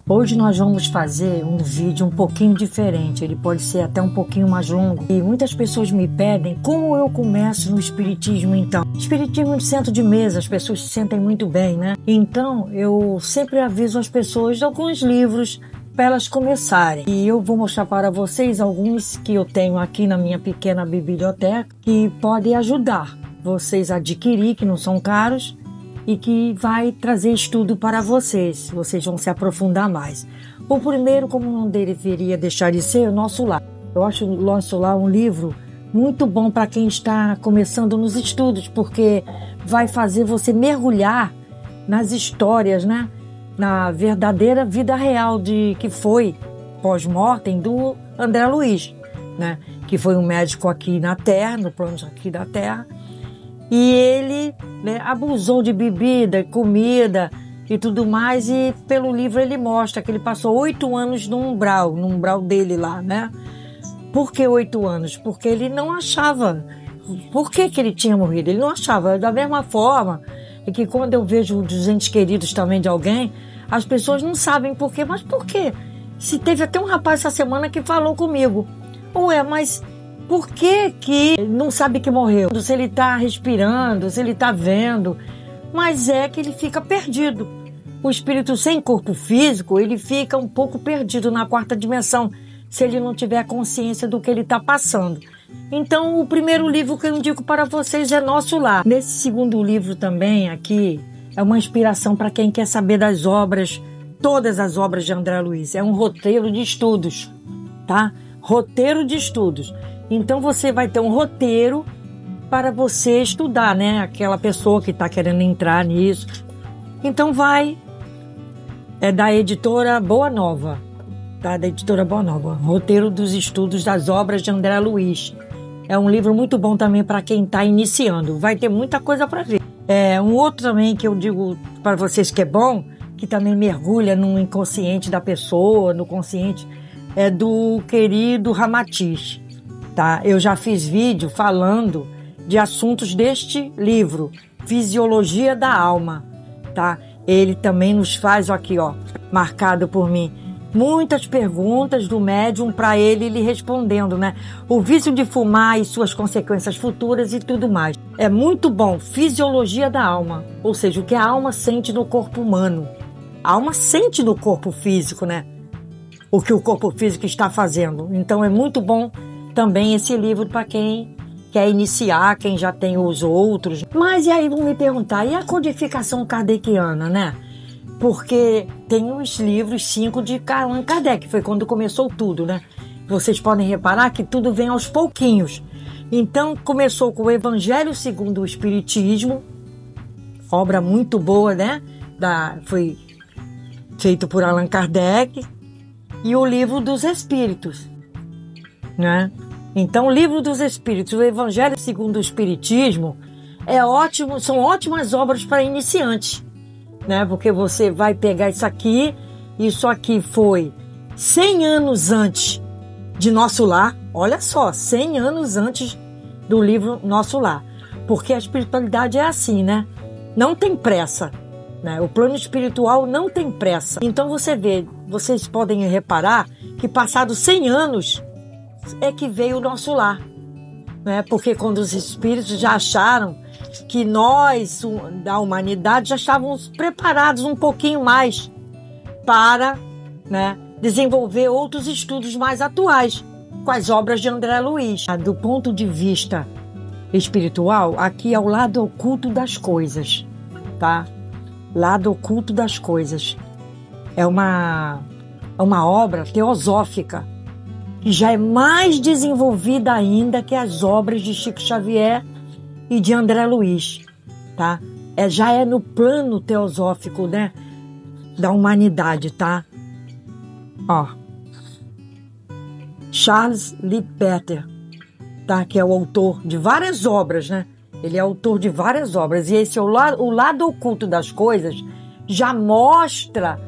Hoje nós vamos fazer um vídeo um pouquinho diferente, ele pode ser até um pouquinho mais longo. E muitas pessoas me pedem como eu começo no Espiritismo então. Espiritismo de centro de mesa, as pessoas se sentem muito bem, né? Então eu sempre aviso as pessoas de alguns livros para elas começarem. E eu vou mostrar para vocês alguns que eu tenho aqui na minha pequena biblioteca que podem ajudar vocês a adquirir, que não são caros, e que vai trazer estudo para vocês. Vocês vão se aprofundar mais. O primeiro, como não deveria deixar de ser, é o Nosso Lar. Eu acho o Nosso Lar um livro muito bom para quem está começando nos estudos, porque vai fazer você mergulhar nas histórias, né? Na verdadeira vida real de que foi pós-mortem do André Luiz, né? Que foi um médico aqui na Terra, no plano aqui da Terra, e ele, né, abusou de bebida, comida e tudo mais, e pelo livro ele mostra que ele passou 8 anos no umbral dele lá, né? Por que 8 anos? Porque ele não achava por que ele tinha morrido, ele não achava. Da mesma forma que quando eu vejo os entes queridos também de alguém, as pessoas não sabem por quê, mas por quê? Se teve até um rapaz essa semana que falou comigo, ué, mas por que não sabe que morreu? Se ele está respirando, se ele está vendo, mas é que ele fica perdido. O espírito sem corpo físico, ele fica um pouco perdido na quarta dimensão, se ele não tiver consciência do que ele está passando. Então, o primeiro livro que eu indico para vocês é Nosso Lar. Nesse segundo livro também, aqui, é uma inspiração para quem quer saber das obras, todas as obras de André Luiz. É um roteiro de estudos, tá? Roteiro de estudos. Então você vai ter um roteiro para você estudar, né? Aquela pessoa que está querendo entrar nisso. Então é da editora Boa Nova, tá? Da editora Boa Nova. Roteiro dos estudos das obras de André Luiz. É um livro muito bom também para quem está iniciando. Vai ter muita coisa para ver. Um outro também que eu digo para vocês que é bom, que também mergulha no inconsciente da pessoa, no consciente, é do querido Ramatiz. Tá? Eu já fiz vídeo falando de assuntos deste livro, Fisiologia da Alma. Tá? Ele também nos faz, aqui, ó, marcado por mim, muitas perguntas do médium para ele lhe respondendo, né? O vício de fumar e suas consequências futuras e tudo mais. É muito bom, Fisiologia da Alma, ou seja, o que a alma sente no corpo humano. A alma sente no corpo físico, né? O que o corpo físico está fazendo. Então é muito bom também esse livro para quem quer iniciar, quem já tem os outros. Mas e aí vão me perguntar, e a codificação kardeciana, né? Porque tem os livros 5 de Allan Kardec, foi quando começou tudo, né? Vocês podem reparar que tudo vem aos pouquinhos. Então começou com o Evangelho segundo o Espiritismo, obra muito boa, né? Foi feito por Allan Kardec, e o Livro dos Espíritos, né? Então, o Livro dos Espíritos, o Evangelho segundo o Espiritismo, é ótimo, são ótimas obras para iniciantes, né? Porque você vai pegar isso aqui foi 100 anos antes de Nosso Lar, olha só, 100 anos antes do livro Nosso Lar, porque a espiritualidade é assim, né? Não tem pressa, né? O plano espiritual não tem pressa. Então vocês podem reparar que passados 100 anos é que veio o Nosso Lar, né? Porque quando os espíritos já acharam que nós, da humanidade, já estávamos preparados um pouquinho mais para, né, desenvolver outros estudos mais atuais com as obras de André Luiz. Do ponto de vista espiritual, aqui é o lado oculto das coisas, tá? Lado oculto das coisas. É uma obra teosófica que já é mais desenvolvida ainda que as obras de Chico Xavier e de André Luiz, tá? Já é no plano teosófico, né, da humanidade, tá? Ó, Charles Littpeter, tá? Que é o autor de várias obras, né? Ele é autor de várias obras, e esse é o lado oculto das coisas, já mostra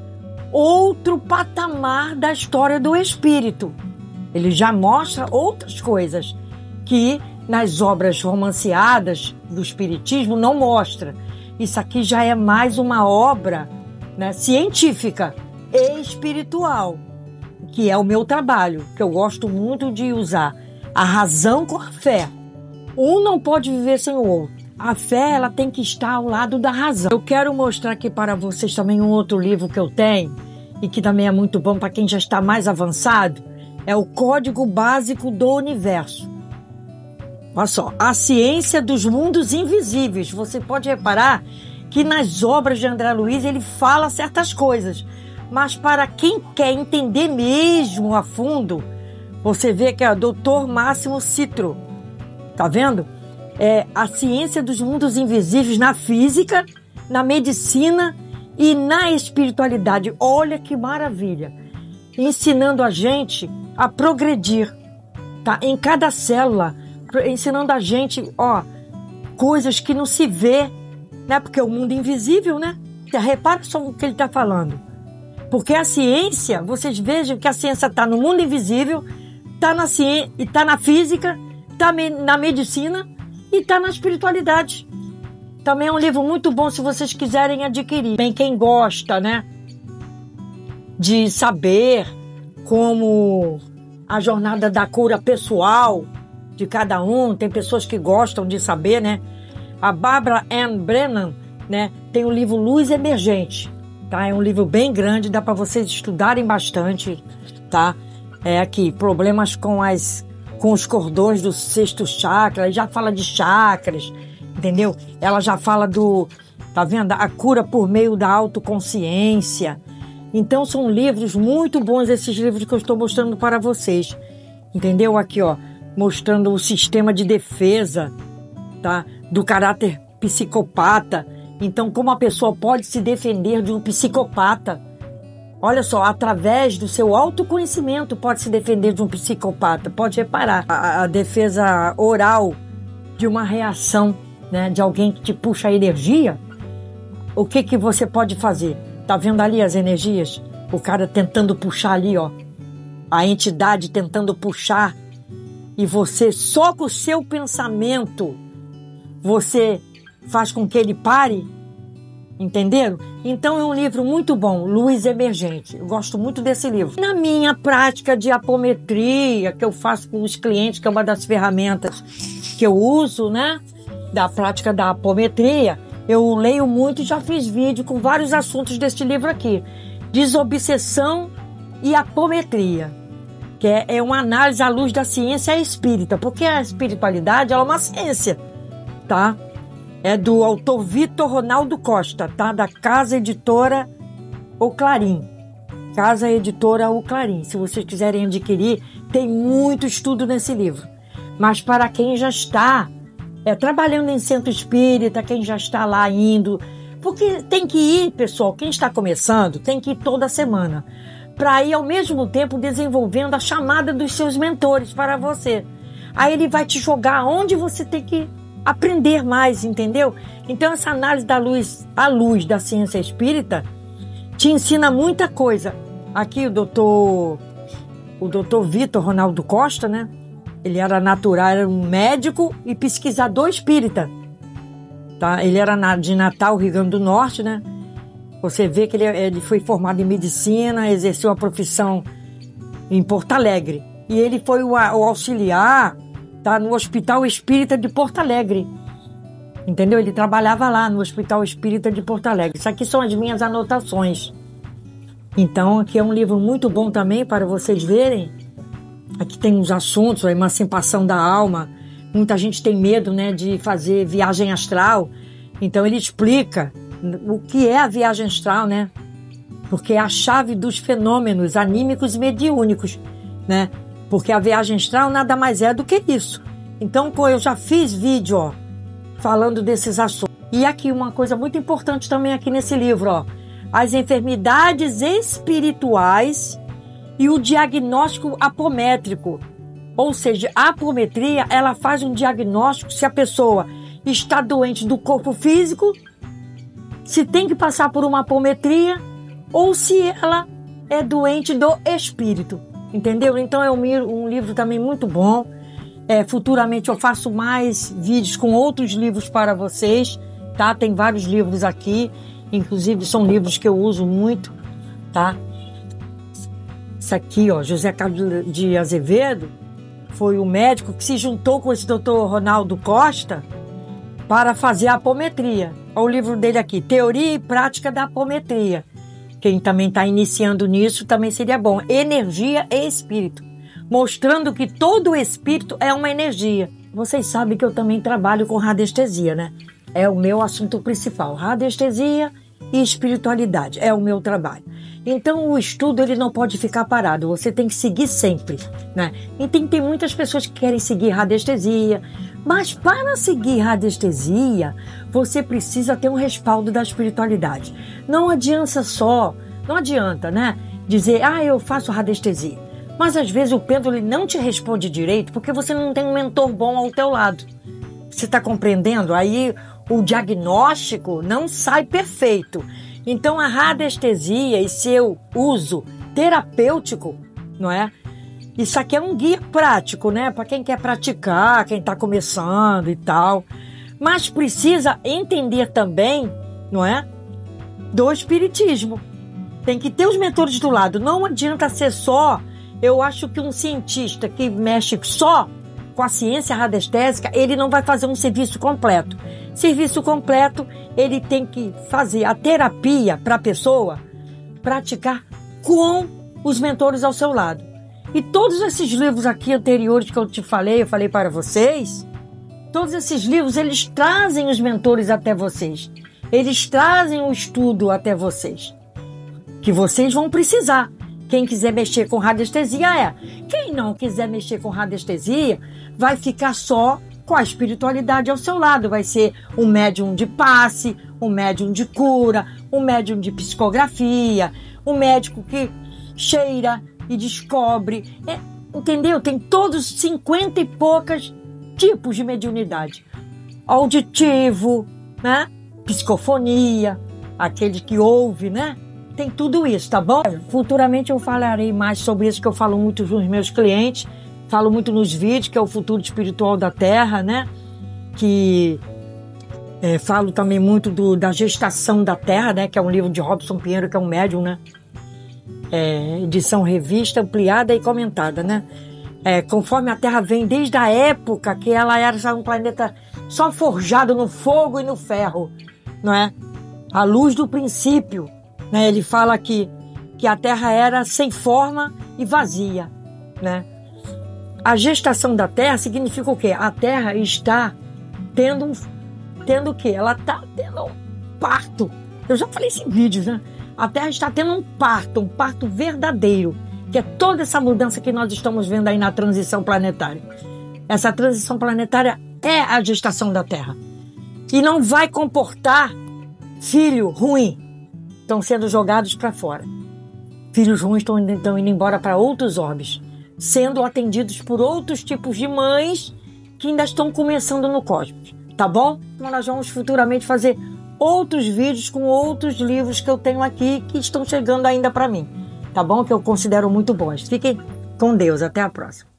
outro patamar da história do espírito. Ele já mostra outras coisas que nas obras romanceadas do espiritismo não mostra. Isso aqui já é mais uma obra, né, científica, espiritual, que é o meu trabalho, que eu gosto muito de usar a razão com a fé. Um não pode viver sem o outro. A fé, ela tem que estar ao lado da razão. Eu quero mostrar aqui para vocês também um outro livro que eu tenho e que também é muito bom para quem já está mais avançado. É o Código Básico do Universo. Olha só, a ciência dos mundos invisíveis. Você pode reparar que nas obras de André Luiz ele fala certas coisas, mas para quem quer entender mesmo a fundo, você vê que é o Dr. Máximo Citro. Tá vendo? É a ciência dos mundos invisíveis na física, na medicina e na espiritualidade. Olha que maravilha! Ensinando a gente a progredir, tá? Em cada célula, ensinando a gente, coisas que não se vê, né? Porque é o mundo invisível, né? Repara só o que ele está falando. Porque a ciência, vocês vejam que a ciência está no mundo invisível, está na ciência, está na física, está na medicina e está na espiritualidade. Também é um livro muito bom se vocês quiserem adquirir. Bem, quem gosta, né, de saber como a jornada da cura pessoal de cada um, tem pessoas que gostam de saber, né? A Barbara Ann Brennan, né, tem o livro Luz Emergente, tá? É um livro bem grande, dá para vocês estudarem bastante, tá? É aqui, problemas com os cordões do sexto chakra, já fala de chakras, entendeu? Ela já fala tá vendo? A cura por meio da autoconsciência. Então são livros muito bons, esses livros que eu estou mostrando para vocês, entendeu? Aqui, mostrando o sistema de defesa, tá? Do caráter psicopata. Então, como a pessoa pode se defender de um psicopata? Olha só, através do seu autoconhecimento pode se defender de um psicopata. Pode reparar, a defesa oral de uma reação, né, de alguém que te puxa a energia. O que você pode fazer? Tá vendo ali as energias? O cara tentando puxar ali, a entidade tentando puxar, e você, só com o seu pensamento, você faz com que ele pare. Entenderam? Então é um livro muito bom, Luz Emergente. Eu gosto muito desse livro. Na minha prática de apometria, que eu faço com os clientes, que é uma das ferramentas que eu uso, né? Da prática da apometria, eu leio muito e já fiz vídeo com vários assuntos deste livro aqui. Desobsessão e apometria, que é uma análise à luz da ciência espírita, porque a espiritualidade ela é uma ciência, tá? É do autor Vitor Ronaldo Costa, tá? Da Casa Editora O Clarim. Casa Editora O Clarim. Se vocês quiserem adquirir, tem muito estudo nesse livro. Mas para quem já está trabalhando em centro espírita, quem já está lá indo, porque tem que ir, pessoal, quem está começando tem que ir toda semana, para ir ao mesmo tempo desenvolvendo a chamada dos seus mentores para você. Aí ele vai te jogar onde você tem que aprender mais, entendeu? Então essa análise da luz, à luz da ciência espírita, te ensina muita coisa. Aqui o doutor Vitor Ronaldo Costa, né? Ele era natural, era um médico e pesquisador espírita, tá? Ele era de Natal, Rio Grande do Norte, né? Você vê que ele foi formado em medicina, exerceu a profissão em Porto Alegre. E ele foi o auxiliar, tá, no Hospital Espírita de Porto Alegre. Entendeu? Ele trabalhava lá no Hospital Espírita de Porto Alegre. Isso aqui são as minhas anotações. Então, aqui é um livro muito bom também para vocês verem. Aqui tem uns assuntos, a emancipação da alma. Muita gente tem medo, né, de fazer viagem astral. Então, ele explica o que é a viagem astral, né? Porque é a chave dos fenômenos anímicos e mediúnicos, né? Porque a viagem astral nada mais é do que isso. Então, eu já fiz vídeo, falando desses assuntos. E aqui uma coisa muito importante também aqui nesse livro, as enfermidades espirituais e o diagnóstico apométrico. Ou seja, a apometria, ela faz um diagnóstico se a pessoa está doente do corpo físico, se tem que passar por uma apometria, ou se ela é doente do espírito. Entendeu? Então é um livro também muito bom. Futuramente eu faço mais vídeos com outros livros para vocês, tá? Tem vários livros aqui, inclusive são livros que eu uso muito, tá? Isso aqui, ó, José Carlos de Azevedo, foi o médico que se juntou com esse doutor Ronaldo Costa para fazer a apometria. Olha o livro dele aqui, Teoria e Prática da Apometria. Quem também está iniciando nisso também seria bom. Energia e espírito. Mostrando que todo espírito é uma energia. Vocês sabem que eu também trabalho com radiestesia, né? É o meu assunto principal. Radiestesia e espiritualidade é o meu trabalho. Então o estudo ele não pode ficar parado, você tem que seguir sempre, né? E tem muitas pessoas que querem seguir radiestesia, mas para seguir radiestesia, você precisa ter um respaldo da espiritualidade. Não adianta, né? Dizer, eu faço radiestesia. Mas às vezes o pêndulo ele não te responde direito porque você não tem um mentor bom ao teu lado. Você está compreendendo? Aí o diagnóstico não sai perfeito. Então a radiestesia e seu uso terapêutico, não é? Isso aqui é um guia prático, né? Para quem quer praticar, quem está começando e tal. Mas precisa entender também, não é? Do espiritismo. Tem que ter os mentores do lado. Não adianta ser só... Eu acho que um cientista que mexe só com a ciência radiestésica, ele não vai fazer um serviço completo. Serviço completo, ele tem que fazer a terapia para a pessoa praticar com os mentores ao seu lado. E todos esses livros aqui anteriores que eu falei para vocês, todos esses livros, eles trazem os mentores até vocês. Eles trazem o estudo até vocês, que vocês vão precisar. Quem quiser mexer com radiestesia Quem não quiser mexer com radiestesia, vai ficar só com a espiritualidade ao seu lado. Vai ser um médium de passe, um médium de cura, um médium de psicografia, um médico que cheira e descobre. Entendeu? Tem todos 50 e poucas tipos de mediunidade. Auditivo, né? Psicofonia, aquele que ouve, né? Tem tudo isso, tá bom? Futuramente eu falarei mais sobre isso, que eu falo muito nos meus clientes, falo muito nos vídeos, que é o futuro espiritual da Terra, né? Que falo também muito da gestação da Terra, né? Que é um livro de Robson Pinheiro, que é um médium, né? Edição revista, ampliada e comentada, né? Conforme a Terra vem desde a época que ela era um planeta só forjado no fogo e no ferro, não é? A luz do princípio. Ele fala aqui que a Terra era sem forma e vazia, né? A gestação da Terra significa o quê? A Terra está tendo o quê? Ela está tendo um parto. Eu já falei isso em vídeos, né? A Terra está tendo um parto verdadeiro, que é toda essa mudança que nós estamos vendo aí na transição planetária. Essa transição planetária é a gestação da Terra. E não vai comportar filho ruim. Estão sendo jogados para fora. Filhos ruins estão indo embora para outros orbes, sendo atendidos por outros tipos de mães que ainda estão começando no cosmos, tá bom? Então nós vamos futuramente fazer outros vídeos com outros livros que eu tenho aqui que estão chegando ainda para mim, tá bom? Que eu considero muito bons. Fiquem com Deus, até a próxima.